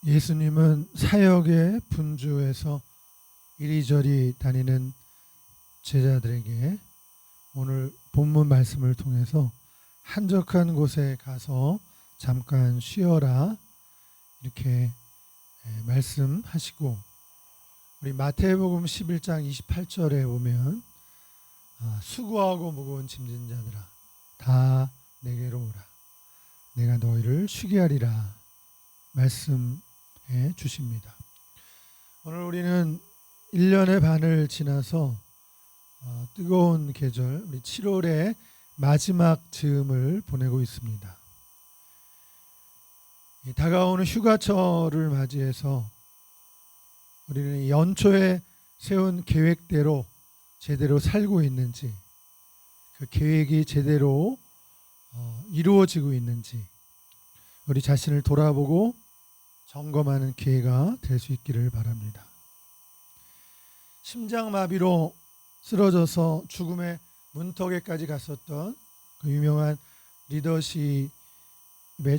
예수님은 사역의 분주에서 이리저리 다니는 제자들에게 오늘 본문 말씀을 통해서 한적한 곳에 가서 잠깐 쉬어라 이렇게 말씀하시고, 우리 마태복음 11장 28절에 보면 수고하고 무거운 짐진 자들아 다 내게로 오라, 내가 너희를 쉬게 하리라 말씀해 주십니다. 오늘 우리는 1년의 반을 지나서 뜨거운 계절, 우리 7월의 마지막 즈음을 보내고 있습니다. 다가오는 휴가철을 맞이해서 우리는 연초에 세운 계획대로 제대로 살고 있는지, 그 계획이 제대로 이루어지고 있는지 우리 자신을 돌아보고 점검하는 기회가 될 수 있기를 바랍니다. 심장마비로 쓰러져서 죽음의 문턱에까지 갔었던 그 유명한 리더십의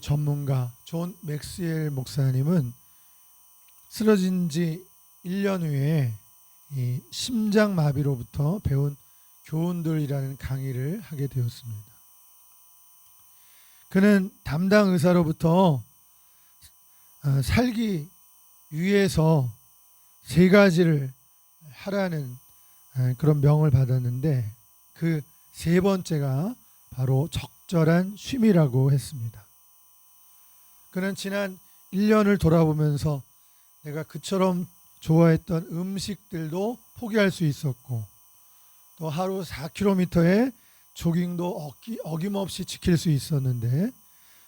전문가 존 맥스웰 목사님은 쓰러진 지 1년 후에 이 심장마비로부터 배운 교훈들이라는 강의를 하게 되었습니다. 그는 담당 의사로부터 살기 위해서 3가지를 하라는 그런 명을 받았는데, 그 3번째가 바로 적절한 쉼이라고 했습니다. 그는 지난 1년을 돌아보면서 내가 그처럼 좋아했던 음식들도 포기할 수 있었고, 또 하루 4km의 조깅도 어김없이 지킬 수 있었는데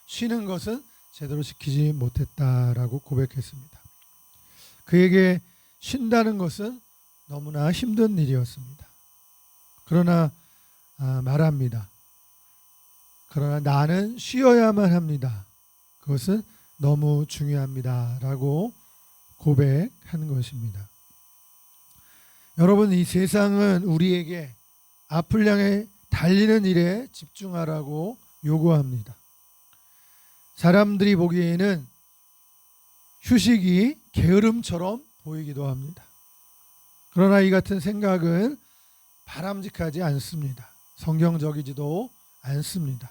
쉬는 것은 제대로 지키지 못했다라고 고백했습니다. 그에게 쉰다는 것은 너무나 힘든 일이었습니다. 그러나 말합니다. 그러나 나는 쉬어야만 합니다. 그것은 너무 중요합니다 라고 고백한 것입니다. 여러분, 이 세상은 우리에게 앞을 향해 달리는 일에 집중하라고 요구합니다. 사람들이 보기에는 휴식이 게으름처럼 보이기도 합니다. 그러나 이 같은 생각은 바람직하지 않습니다. 성경적이지도 않습니다.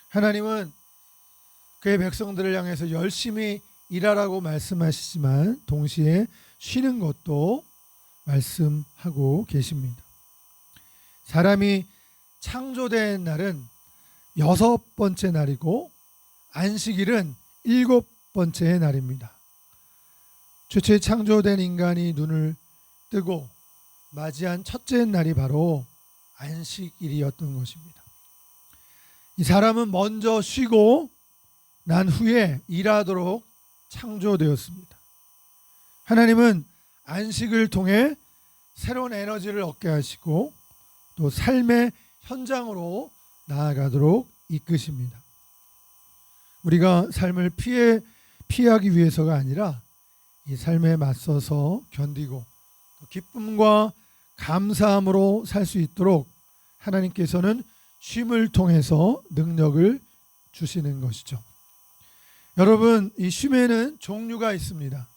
하나님은 그의 백성들을 향해서 열심히 일하라고 말씀하시지만 동시에 쉬는 것도 말씀하고 계십니다. 사람이 창조된 날은 6번째 날이고 안식일은 7번째 날입니다. 최초에 창조된 인간이 눈을 뜨고 맞이한 첫째 날이 바로 안식일이었던 것입니다. 이 사람은 먼저 쉬고 난 후에 일하도록 창조되었습니다. 하나님은 안식을 통해 새로운 에너지를 얻게 하시고 또 삶의 현장으로 나아가도록 이끄십니다. 우리가 삶을 피하기 위해서가 아니라 이 삶에 맞서서 견디고 또 기쁨과 감사함으로 살 수 있도록 하나님께서는 쉼을 통해서 능력을 주시는 것이죠. 여러분, 이 쉼에는 종류가 있습니다.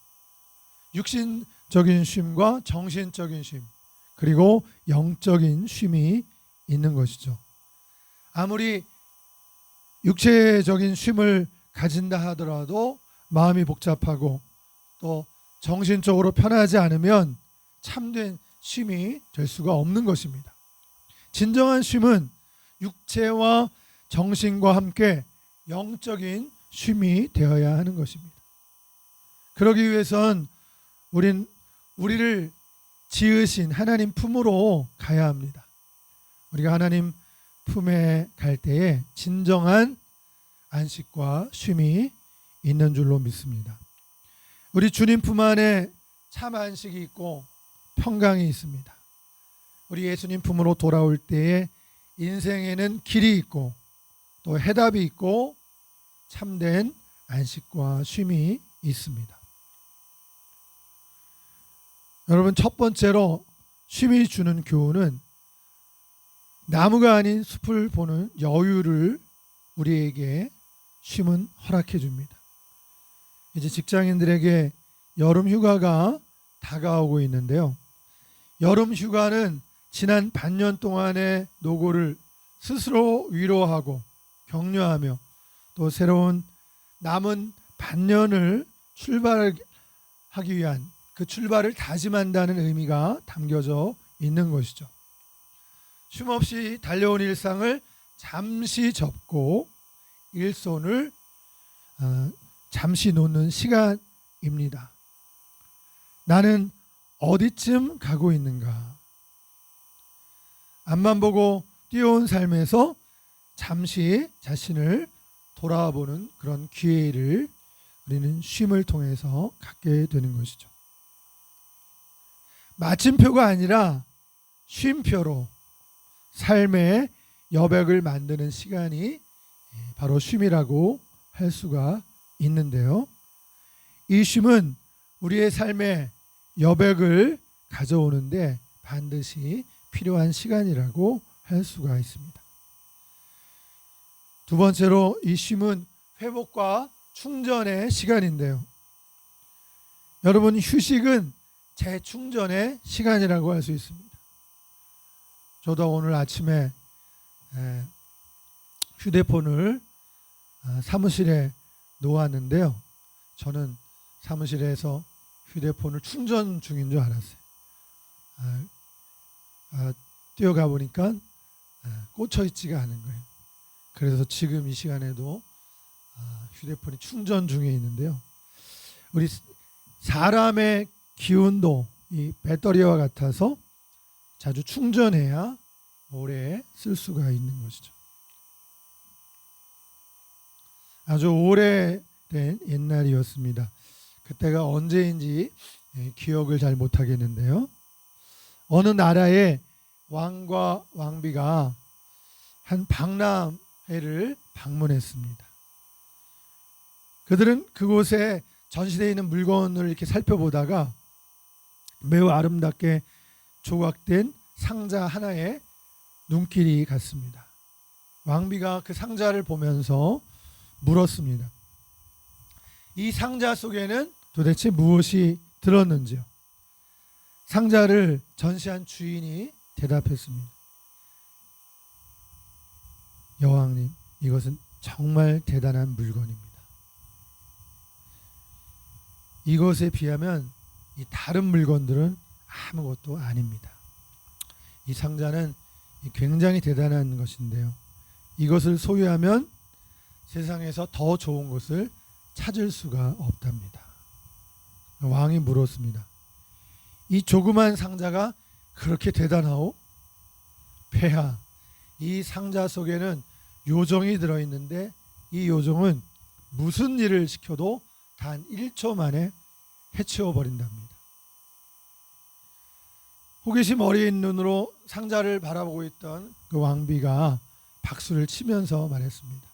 육신적인 쉼과 정신적인 쉼, 그리고 영적인 쉼이 있는 것이죠. 아무리 육체적인 쉼을 가진다 하더라도 마음이 복잡하고 또 정신적으로 편하지 않으면 참된 쉼이 될 수가 없는 것입니다. 진정한 쉼은 육체와 정신과 함께 영적인 쉼이 되어야 하는 것입니다. 그러기 위해선 우리를 지으신 하나님 품으로 가야 합니다. 우리가 하나님 품에 갈 때에 진정한 안식과 쉼이 있는 줄로 믿습니다. 우리 주님 품 안에 참 안식이 있고 평강이 있습니다. 우리 예수님 품으로 돌아올 때에 인생에는 길이 있고 또 해답이 있고 참된 안식과 쉼이 있습니다. 여러분, 첫 번째로 쉼이 주는 교훈은 나무가 아닌 숲을 보는 여유를 우리에게 쉼은 허락해 줍니다. 이제 직장인들에게 여름 휴가가 다가오고 있는데요. 여름 휴가는 지난 반년 동안의 노고를 스스로 위로하고 격려하며 또 새로운 남은 반년을 출발하기 위한 그 출발을 다짐한다는 의미가 담겨져 있는 것이죠. 쉼없이 달려온 일상을 잠시 접고 일손을 잠시 놓는 시간입니다. 나는 어디쯤 가고 있는가? 앞만 보고 뛰어온 삶에서 잠시 자신을 돌아보는 그런 기회를 우리는 쉼을 통해서 갖게 되는 것이죠. 마침표가 아니라 쉼표로 삶의 여백을 만드는 시간이 바로 쉼이라고 할 수가 있는데요. 이 쉼은 우리의 삶의 여백을 가져오는데 반드시 필요한 시간이라고 할 수가 있습니다. 두 번째로 이 쉼은 회복과 충전의 시간인데요. 여러분, 휴식은 재충전의 시간이라고 할 수 있습니다. 저도 오늘 아침에 휴대폰을 사무실에 놓았는데요. 저는 사무실에서 휴대폰을 충전 중인 줄 알았어요. 뛰어가 보니까 꽂혀 있지가 않은 거예요. 그래서 지금 이 시간에도 휴대폰이 충전 중에 있는데요. 우리 사람의 기운도 이 배터리와 같아서 자주 충전해야 오래 쓸 수가 있는 것이죠. 아주 오래된 옛날이었습니다. 그때가 언제인지 기억을 잘 못하겠는데요. 어느 나라의 왕과 왕비가 한 박람회를 방문했습니다. 그들은 그곳에 전시되어 있는 물건을 이렇게 살펴보다가 매우 아름답게 조각된 상자 하나에 눈길이 갔습니다. 왕비가 그 상자를 보면서 물었습니다. 이 상자 속에는 도대체 무엇이 들었는지요? 상자를 전시한 주인이 대답했습니다. 여왕님, 이것은 정말 대단한 물건입니다. 이것에 비하면 이 다른 물건들은 아무것도 아닙니다. 이 상자는 굉장히 대단한 것인데요. 이것을 소유하면 세상에서 더 좋은 것을 찾을 수가 없답니다. 왕이 물었습니다. 이 조그만 상자가 그렇게 대단하오? 폐하, 이 상자 속에는 요정이 들어있는데 이 요정은 무슨 일을 시켜도 단 1초 만에 해치워 버린답니다. 호기심 어린 눈으로 상자를 바라보고 있던 그 왕비가 박수를 치면서 말했습니다.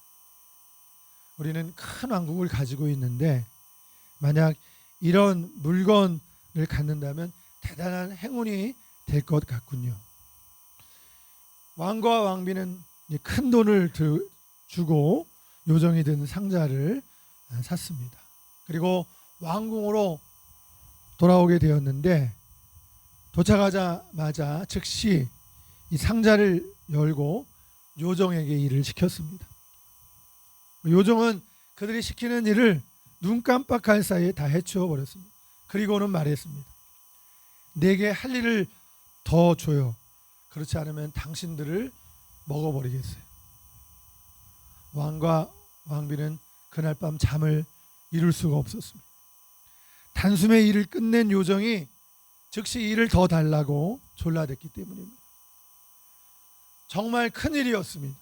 우리는 큰 왕국을 가지고 있는데 만약 이런 물건을 갖는다면 대단한 행운이 될 것 같군요. 왕과 왕비는 큰 돈을 주고 요정이 든 상자를 샀습니다. 그리고 왕궁으로 돌아오게 되었는데 도착하자마자 즉시 이 상자를 열고 요정에게 일을 시켰습니다. 요정은 그들이 시키는 일을 눈 깜빡할 사이에 다 해치워 버렸습니다. 그리고는 말했습니다. 내게 할 일을 더 줘요. 그렇지 않으면 당신들을 먹어버리겠어요. 왕과 왕비는 그날 밤 잠을 이룰 수가 없었습니다. 단숨에 일을 끝낸 요정이 즉시 일을 더 달라고 졸라댔기 때문입니다. 정말 큰일이었습니다.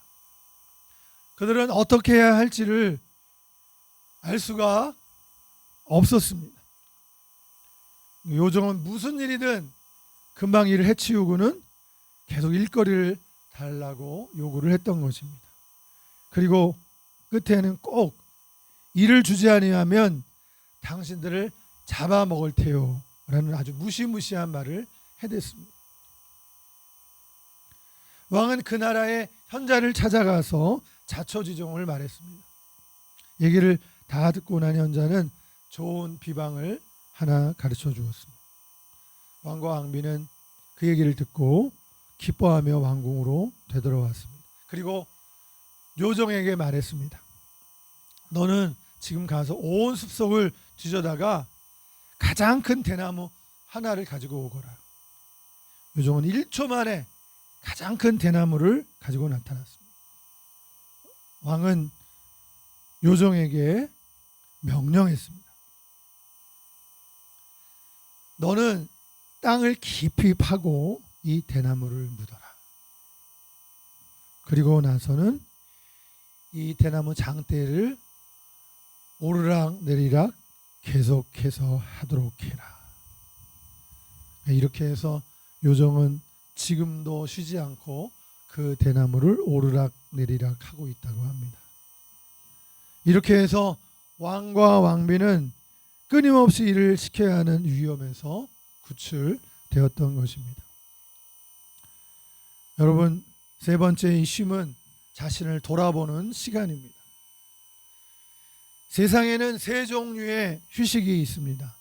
그들은 어떻게 해야 할지를 알 수가 없었습니다. 요정은 무슨 일이든 금방 일을 해치우고는 계속 일거리를 달라고 요구를 했던 것입니다. 그리고 끝에는 꼭 일을 주지 아니하면 당신들을 잡아먹을 테요 라는 아주 무시무시한 말을 해댔습니다. 왕은 그 나라의 현자를 찾아가서 자초지종을 말했습니다. 얘기를 다 듣고 난 현자는 좋은 비방을 하나 가르쳐 주었습니다. 왕과 왕비는 그 얘기를 듣고 기뻐하며 왕궁으로 되돌아왔습니다. 그리고 요정에게 말했습니다. 너는 지금 가서 온 숲속을 뒤져다가 가장 큰 대나무 하나를 가지고 오거라. 요정은 1초 만에 가장 큰 대나무를 가지고 나타났습니다. 왕은 요정에게 명령했습니다. 너는 땅을 깊이 파고 이 대나무를 묻어라. 그리고 나서는 이 대나무 장대를 오르락 내리락 계속해서 하도록 해라. 이렇게 해서 요정은 지금도 쉬지 않고 그 대나무를 오르락 내리락 하고 있다고 합니다. 이렇게 해서 왕과 왕비는 끊임없이 일을 시켜야 하는 위험에서 구출되었던 것입니다. 여러분, 세 번째 이 쉼은 자신을 돌아보는 시간입니다. 세상에는 세 종류의 휴식이 있습니다.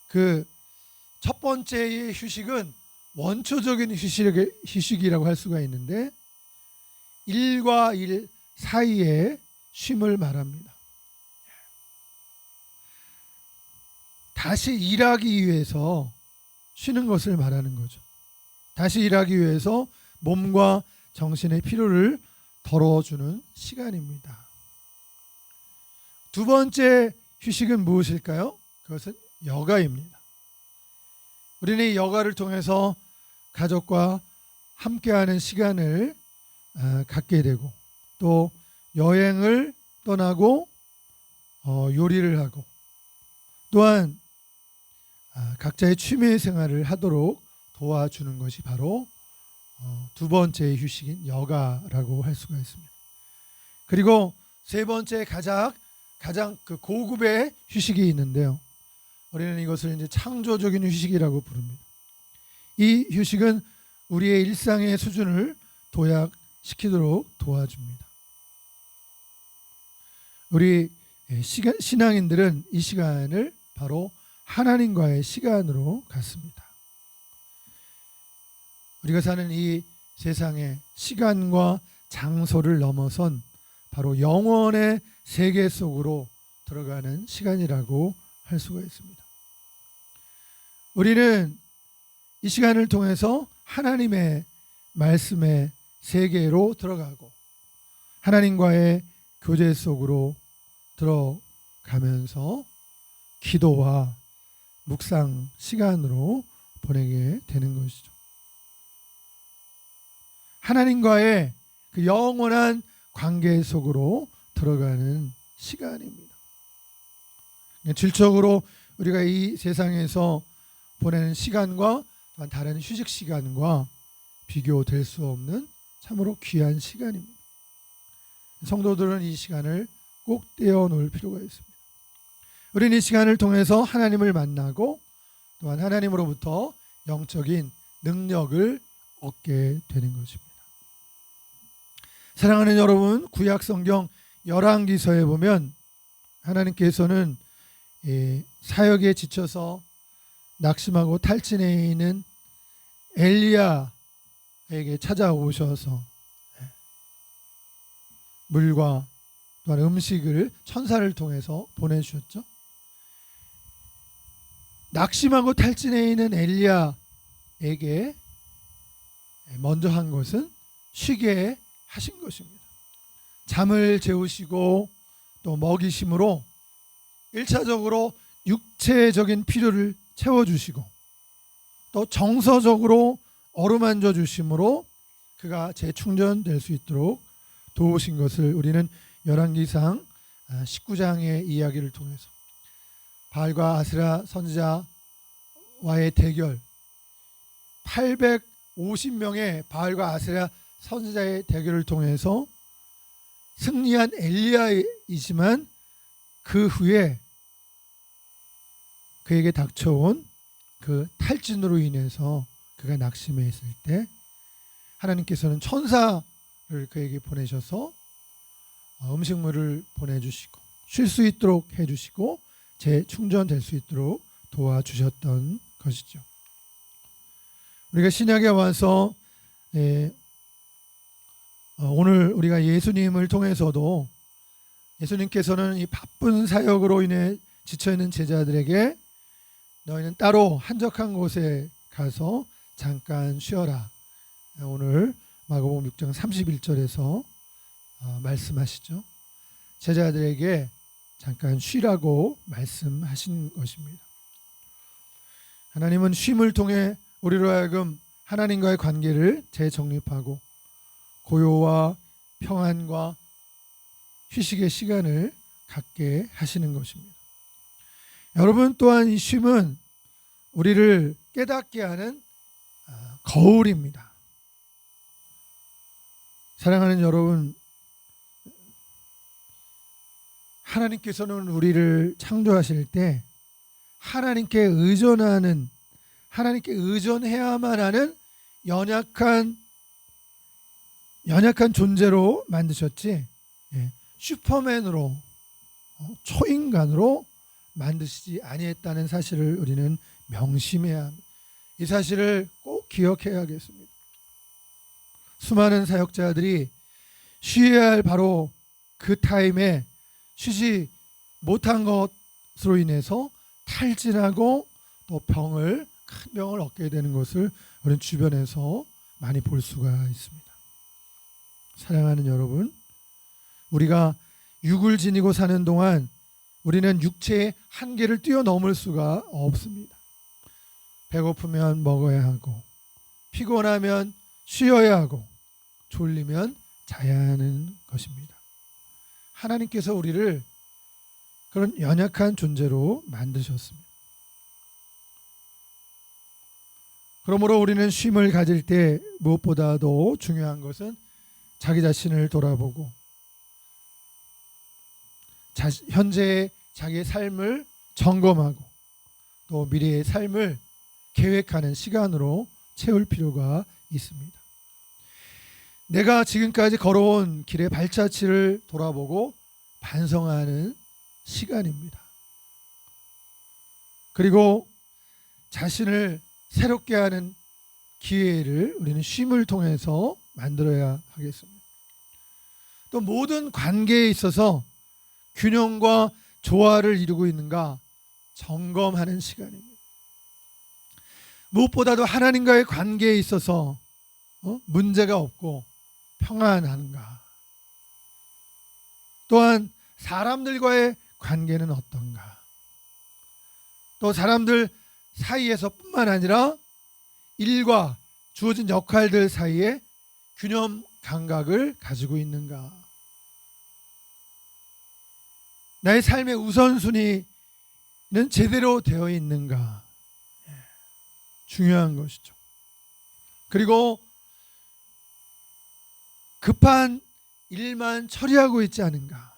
그 첫 번째의 휴식은 원초적인 휴식이라고 할 수가 있는데 일과 일 사이에 쉼을 말합니다. 다시 일하기 위해서 쉬는 것을 말하는 거죠. 다시 일하기 위해서 몸과 정신의 피로를 덜어주는 시간입니다. 두 번째 휴식은 무엇일까요? 그것은 여가입니다. 우리는 이 여가를 통해서 가족과 함께하는 시간을 갖게 되고 또 여행을 떠나고 요리를 하고 또한 각자의 취미 생활을 하도록 도와주는 것이 바로 두 번째의 휴식인 여가라고 할 수가 있습니다. 그리고 세 번째 가장 그 고급의 휴식이 있는데요. 우리는 이것을 이제 창조적인 휴식이라고 부릅니다. 이 휴식은 우리의 일상의 수준을 도약시키도록 도와줍니다. 우리 신앙인들은 이 시간을 바로 하나님과의 시간으로 갖습니다. 우리가 사는 이 세상에 시간과 장소를 넘어선 바로 영원의 세계 속으로 들어가는 시간이라고 할 수가 있습니다. 우리는 이 시간을 통해서 하나님의 말씀의 세계로 들어가고 하나님과의 교제 속으로 들어가면서 기도와 묵상 시간으로 보내게 되는 것이죠. 하나님과의 그 영원한 관계 속으로 들어가는 시간입니다. 질적으로 우리가 이 세상에서 보내는 시간과 또한 다른 휴식 시간과 비교될 수 없는 참으로 귀한 시간입니다. 성도들은 이 시간을 꼭 떼어놓을 필요가 있습니다. 우리는 이 시간을 통해서 하나님을 만나고 또한 하나님으로부터 영적인 능력을 얻게 되는 것입니다. 사랑하는 여러분, 구약 성경 열왕기서에 보면 하나님께서는 사역에 지쳐서 낙심하고 탈진해 있는 엘리야에게 찾아오셔서 물과 또한 음식을 천사를 통해서 보내주셨죠. 낙심하고 탈진해 있는 엘리야에게 먼저 한 것은 쉬게 하신 것입니다. 잠을 재우시고 또 먹이심으로 1차적으로 육체적인 필요를 채워주시고 또 정서적으로 어루만져 주심으로 그가 재충전될 수 있도록 도우신 것을 우리는 열왕기상 19장의 이야기를 통해서 바알과 아세라 선지자와의 대결 850명의 바알과 아세라 선지자의 대결을 통해서 승리한 엘리야이지만 그 후에 그에게 닥쳐온 그 탈진으로 인해서 그가 낙심해 있을 때 하나님께서는 천사를 그에게 보내셔서 음식물을 보내주시고 쉴 수 있도록 해주시고 재충전될 수 있도록 도와주셨던 것이죠. 우리가 신약에 와서 오늘 우리가 예수님을 통해서도 예수님께서는 이 바쁜 사역으로 인해 지쳐있는 제자들에게 너희는 따로 한적한 곳에 가서 잠깐 쉬어라. 오늘 마가복음 6장 31절에서 말씀하시죠. 제자들에게 잠깐 쉬라고 말씀하신 것입니다. 하나님은 쉼을 통해 우리로 하여금 하나님과의 관계를 재정립하고 고요와 평안과 휴식의 시간을 갖게 하시는 것입니다. 여러분 또한 이 쉼은 우리를 깨닫게 하는 거울입니다. 사랑하는 여러분, 하나님께서는 우리를 창조하실 때 하나님께 의존하는, 하나님께 의존해야만 하는 연약한 존재로 만드셨지, 슈퍼맨으로 초인간으로 만드시지 아니했다는 사실을 우리는 명심해야 합니다. 이 사실을 꼭 기억해야겠습니다. 수많은 사역자들이 쉬어야 할 바로 그 타임에 쉬지 못한 것으로 인해서 탈진하고 또 큰 병을 얻게 되는 것을 우리는 주변에서 많이 볼 수가 있습니다. 사랑하는 여러분, 우리가 육을 지니고 사는 동안 우리는 육체의 한계를 뛰어넘을 수가 없습니다. 배고프면 먹어야 하고, 피곤하면 쉬어야 하고, 졸리면 자야 하는 것입니다. 하나님께서 우리를 그런 연약한 존재로 만드셨습니다. 그러므로 우리는 쉼을 가질 때 무엇보다도 중요한 것은 자기 자신을 돌아보고 현재의 자기의 삶을 점검하고 또 미래의 삶을 계획하는 시간으로 채울 필요가 있습니다. 내가 지금까지 걸어온 길의 발자취를 돌아보고 반성하는 시간입니다. 그리고 자신을 새롭게 하는 기회를 우리는 쉼을 통해서 만들어야 하겠습니다. 또 모든 관계에 있어서 균형과 조화를 이루고 있는가 점검하는 시간입니다. 무엇보다도 하나님과의 관계에 있어서 문제가 없고 평안한가, 또한 사람들과의 관계는 어떤가, 또 사람들 사이에서 뿐만 아니라 일과 주어진 역할들 사이에 균형 감각을 가지고 있는가, 나의 삶의 우선순위는 제대로 되어 있는가, 중요한 것이죠. 그리고 급한 일만 처리하고 있지 않은가,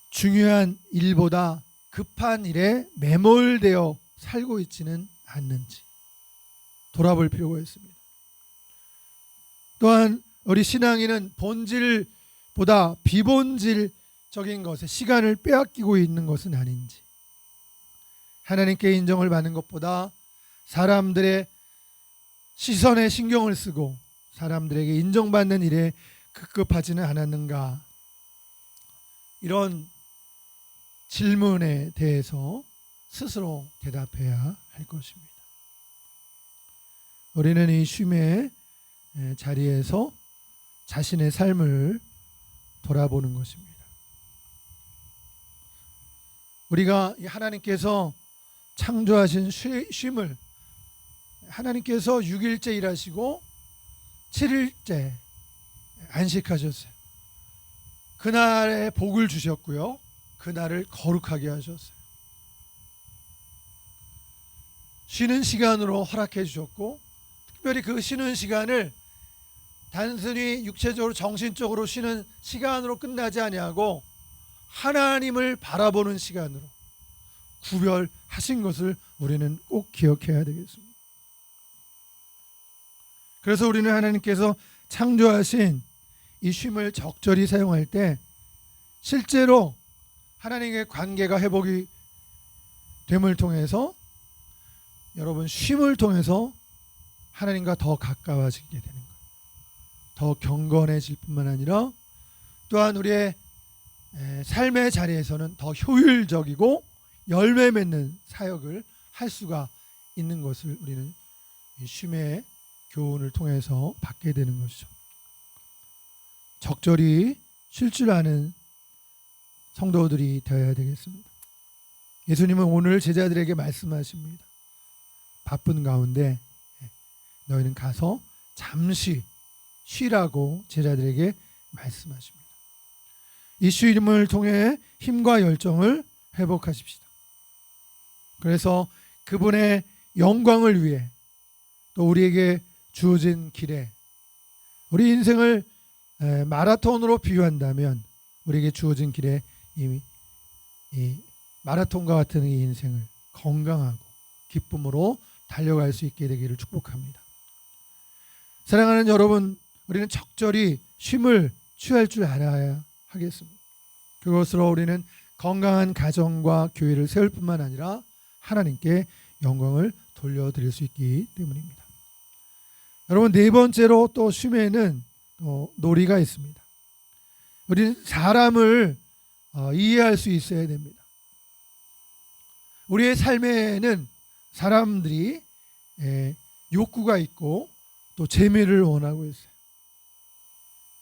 중요한 일보다 급한 일에 매몰되어 살고 있지는 않는지 돌아볼 필요가 있습니다. 또한 우리 신앙인은 본질보다 비본질적인 것에 시간을 빼앗기고 있는 것은 아닌지, 하나님께 인정을 받는 것보다 사람들의 시선에 신경을 쓰고 사람들에게 인정받는 일에 급급하지는 않았는가, 이런 질문에 대해서 스스로 대답해야 할 것입니다. 우리는 이 쉼의 자리에서 자신의 삶을 돌아보는 것입니다. 우리가 하나님께서 창조하신 쉼을, 하나님께서 6일째 일하시고 7일째 안식하셨어요. 그날에 복을 주셨고요, 그날을 거룩하게 하셨어요. 쉬는 시간으로 허락해 주셨고, 특별히 그 쉬는 시간을 단순히 육체적으로 정신적으로 쉬는 시간으로 끝나지 아니하고 하나님을 바라보는 시간으로 구별하신 것을 우리는 꼭 기억해야 되겠습니다. 그래서 우리는 하나님께서 창조하신 이 쉼을 적절히 사용할 때 실제로 하나님의 관계가 회복이 됨을 통해서 여러분 쉼을 통해서 하나님과 더 가까워지게 되는 거예요. 더 경건해질 뿐만 아니라 또한 우리의 삶의 자리에서는 더 효율적이고 열매 맺는 사역을 할 수가 있는 것을 우리는 이 쉼의 교훈을 통해서 받게 되는 것이죠. 적절히 쉴 줄 아는 성도들이 되어야 되겠습니다. 예수님은 오늘 제자들에게 말씀하십니다. 바쁜 가운데 너희는 가서 잠시 쉬라고 제자들에게 말씀하십니다. 이 쉼을 통해 힘과 열정을 회복하십시다. 그래서 그분의 영광을 위해 또 우리에게 주어진 길에 우리 인생을 마라톤으로 비유한다면 우리에게 주어진 길에 이 마라톤과 같은 이 인생을 건강하고 기쁨으로 달려갈 수 있게 되기를 축복합니다. 사랑하는 여러분, 우리는 적절히 쉼을 취할 줄 알아야 하겠습니다. 그것으로 우리는 건강한 가정과 교회를 세울 뿐만 아니라 하나님께 영광을 돌려드릴 수 있기 때문입니다. 여러분, 네 번째로 또 쉼에는 놀이가 있습니다. 우리는 사람을 이해할 수 있어야 됩니다. 우리의 삶에는 사람들이 욕구가 있고 또 재미를 원하고 있어요.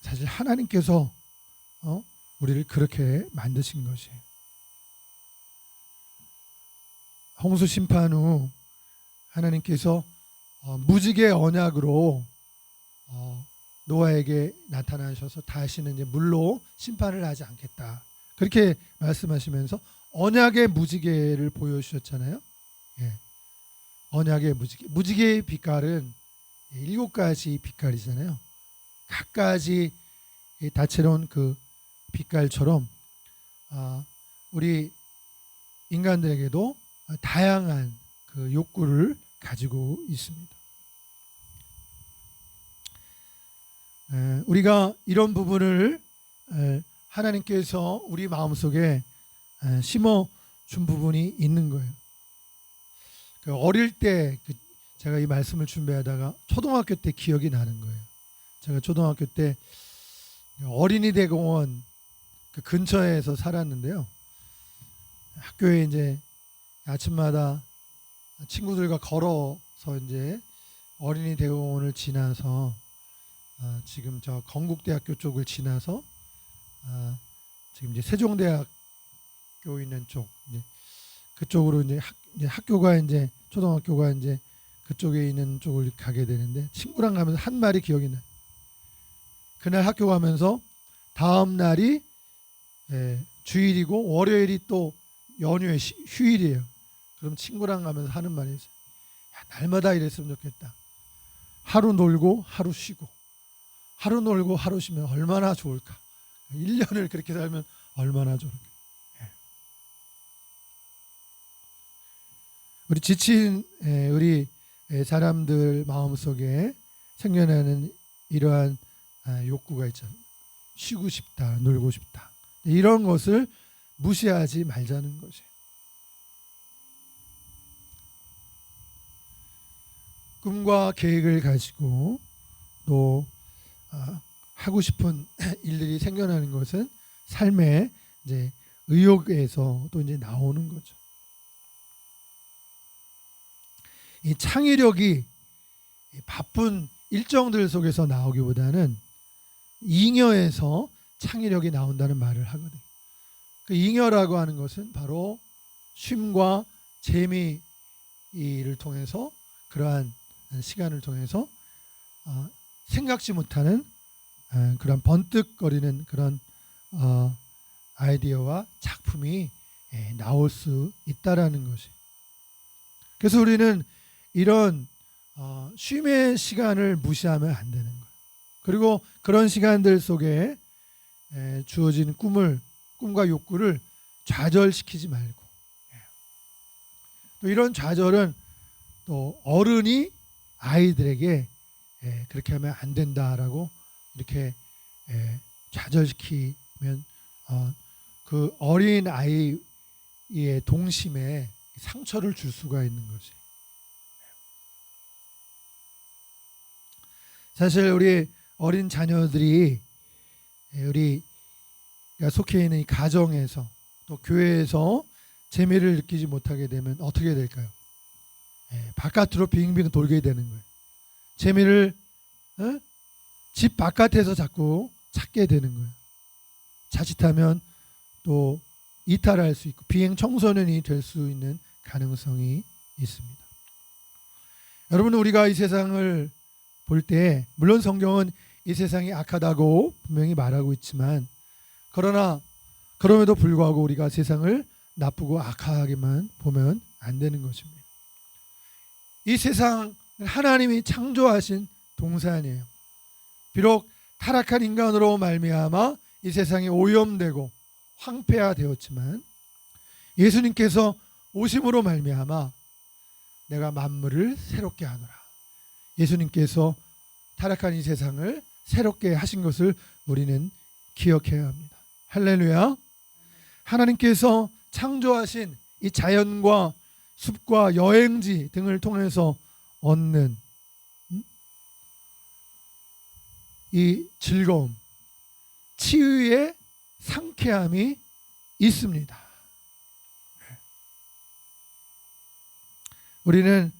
사실 하나님께서 우리를 그렇게 만드신 것이에요. 홍수 심판 후 하나님께서 무지개 언약으로 노아에게 나타나셔서 다시는 이제 물로 심판을 하지 않겠다, 그렇게 말씀하시면서 언약의 무지개를 보여주셨잖아요. 예. 언약의 무지개의 빛깔은 7가지 빛깔이잖아요. 각가지 다채로운 그 빛깔처럼 우리 인간들에게도 다양한 그 욕구를 가지고 있습니다. 우리가 이런 부분을 하나님께서 우리 마음속에 심어 준 부분이 있는 거예요. 그 어릴 때 제가 이 말씀을 준비하다가 초등학교 때 기억이 나는 거예요. 제가 초등학교 때 어린이 대공원 그 근처에서 살았는데요. 학교에 이제 아침마다 친구들과 걸어서 이제 어린이 대공원을 지나서 지금 저 건국대학교 쪽을 지나서 지금 이제 세종대학교 있는 쪽 이제 그쪽으로 이제 학교가 이제 초등학교가 이제 그쪽에 있는 쪽을 가게 되는데 친구랑 가면서 한 말이 기억이 나요. 그날 학교 가면서 다음 날이 주일이고 월요일이 또 연휴의 휴일이에요. 그럼 친구랑 가면서 하는 말이 있어요. 야, 날마다 이랬으면 좋겠다. 하루 놀고 하루 쉬고 하루 놀고 하루 쉬면 얼마나 좋을까. 1년을 그렇게 살면 얼마나 좋을까. 우리 지친 우리 사람들 마음속에 생겨나는 이러한 욕구가 있잖아요. 쉬고 싶다, 놀고 싶다. 이런 것을 무시하지 말자는 것이에요. 꿈과 계획을 가지고 또 하고 싶은 일들이 생겨나는 것은 삶의 이제 의욕에서 또 이제 나오는 거죠. 이 창의력이 바쁜 일정들 속에서 나오기보다는 잉여에서 창의력이 나온다는 말을 하거든요. 그 잉여라고 하는 것은 바로 쉼과 재미를 통해서 그러한 시간을 통해서 생각지 못하는 그런 번뜩거리는 그런 아이디어와 작품이 나올 수 있다라는 것이. 그래서 우리는 이런 쉼의 시간을 무시하면 안 되는 거예요. 그리고 그런 시간들 속에 주어진 꿈과 욕구를 좌절시키지 말고, 또 이런 좌절은 또 어른이 아이들에게 그렇게 하면 안 된다라고 이렇게 좌절시키면 그 어린 아이의 동심에 상처를 줄 수가 있는 거지. 사실 우리 어린 자녀들이 우리가 속해 있는 이 가정에서 또 교회에서 재미를 느끼지 못하게 되면 어떻게 될까요? 바깥으로 빙빙 돌게 되는 거예요. 재미를 집 바깥에서 자꾸 찾게 되는 거예요. 자칫하면 또 이탈할 수 있고 비행 청소년이 될 수 있는 가능성이 있습니다. 여러분, 우리가 이 세상을 볼 때 물론 성경은 이 세상이 악하다고 분명히 말하고 있지만 그럼에도 불구하고 우리가 세상을 나쁘고 악하게만 보면 안 되는 것입니다. 이 세상은 하나님이 창조하신 동산이에요. 비록 타락한 인간으로 말미암아 이 세상이 오염되고 황폐화되었지만 예수님께서 오심으로 말미암아 내가 만물을 새롭게 하노라. 예수님께서 타락한 이 세상을 새롭게 하신 것을 우리는 기억해야 합니다. 할렐루야. 하나님께서 창조하신 이 자연과 숲과 여행지 등을 통해서 얻는 이 즐거움, 치유의 상쾌함이 있습니다. 우리는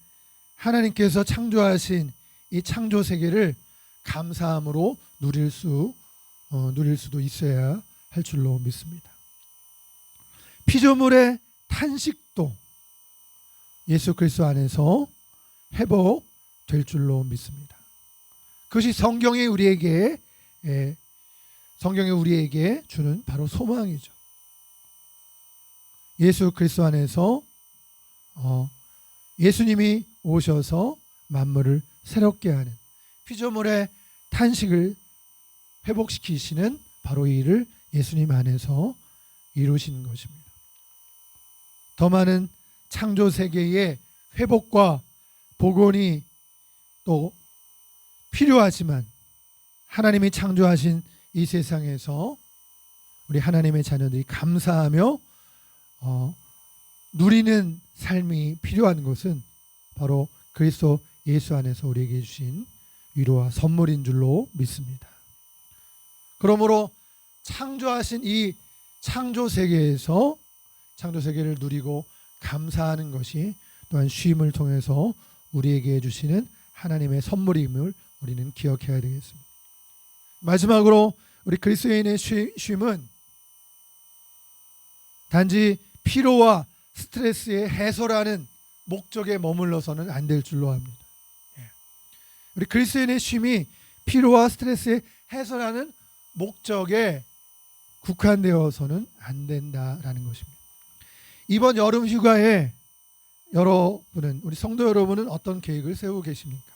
하나님께서 창조하신 이 창조 세계를 감사함으로 누릴 수도 있어야 할 줄로 믿습니다. 피조물의 탄식도 예수 그리스도 안에서 회복될 줄로 믿습니다. 그것이 성경이 우리에게 주는 바로 소망이죠. 예수 그리스도 안에서 예수님이 오셔서 만물을 새롭게 하는 피조물의 탄식을 회복시키시는 바로 이 일을 예수님 안에서 이루신 것입니다. 더 많은 창조 세계의 회복과 복원이 또 필요하지만 하나님이 창조하신 이 세상에서 우리 하나님의 자녀들이 감사하며 누리는 삶이 필요한 것은 바로 그리스도 예수 안에서 우리에게 주신 위로와 선물인 줄로 믿습니다. 그러므로 창조하신 이 창조 세계에서 창조 세계를 누리고 감사하는 것이 또한 쉼을 통해서 우리에게 주시는 하나님의 선물임을 우리는 기억해야 되겠습니다. 마지막으로 우리 그리스도인의 쉼은 단지 피로와 스트레스의 해소라는 목적에 머물러서는 안 될 줄로 압니다. 우리 그리스도인의 쉼이 피로와 스트레스의 해소라는 목적에 국한되어서는 안 된다라는 것입니다. 이번 여름 휴가에 여러분은, 우리 성도 여러분은 어떤 계획을 세우고 계십니까?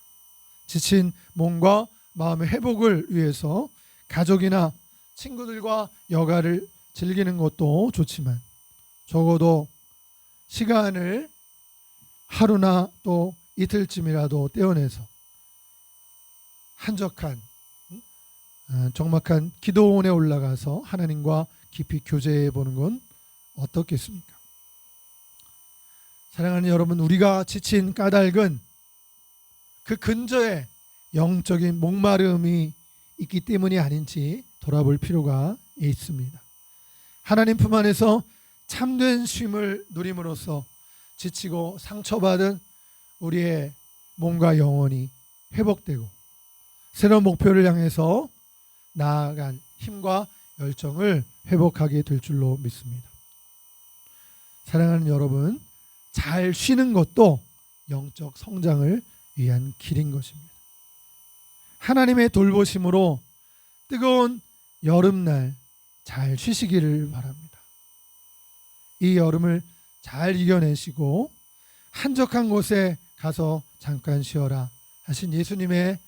지친 몸과 마음의 회복을 위해서 가족이나 친구들과 여가를 즐기는 것도 좋지만 적어도 시간을 하루나 또 이틀쯤이라도 떼어내서 한적한 적막한 기도원에 올라가서 하나님과 깊이 교제해 보는 건 어떻겠습니까? 사랑하는 여러분, 우리가 지친 까닭은 그 근저에 영적인 목마름이 있기 때문이 아닌지 돌아볼 필요가 있습니다. 하나님 품 안에서 참된 쉼을 누림으로써 지치고 상처받은 우리의 몸과 영혼이 회복되고 새로운 목표를 향해서 나아갈 힘과 열정을 회복하게 될 줄로 믿습니다. 사랑하는 여러분, 잘 쉬는 것도 영적 성장을 위한 길인 것입니다. 하나님의 돌보심으로 뜨거운 여름날 잘 쉬시기를 바랍니다. 이 여름을 잘 이겨내시고 한적한 곳에 가서 잠깐 쉬어라 하신 예수님의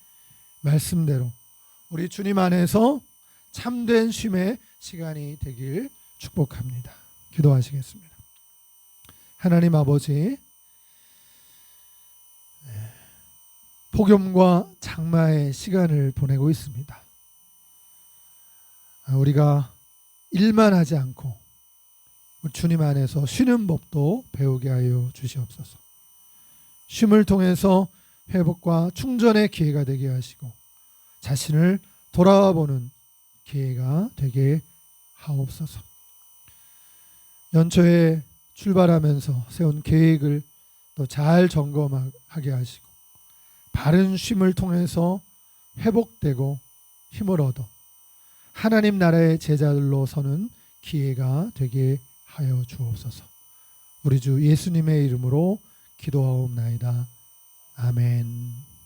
말씀대로 우리 주님 안에서 참된 쉼의 시간이 되길 축복합니다. 기도하시겠습니다. 하나님 아버지, 폭염과 장마의 시간을 보내고 있습니다. 우리가 일만 하지 않고 주님 안에서 쉬는 법도 배우게 하여 주시옵소서. 쉼을 통해서 회복과 충전의 기회가 되게 하시고 자신을 돌아보는 기회가 되게 하옵소서. 연초에 출발하면서 세운 계획을 또 잘 점검하게 하시고 바른 쉼을 통해서 회복되고 힘을 얻어 하나님 나라의 제자들로 서는 기회가 되게 하여 주옵소서. 우리 주 예수님의 이름으로 기도하옵나이다. 아멘.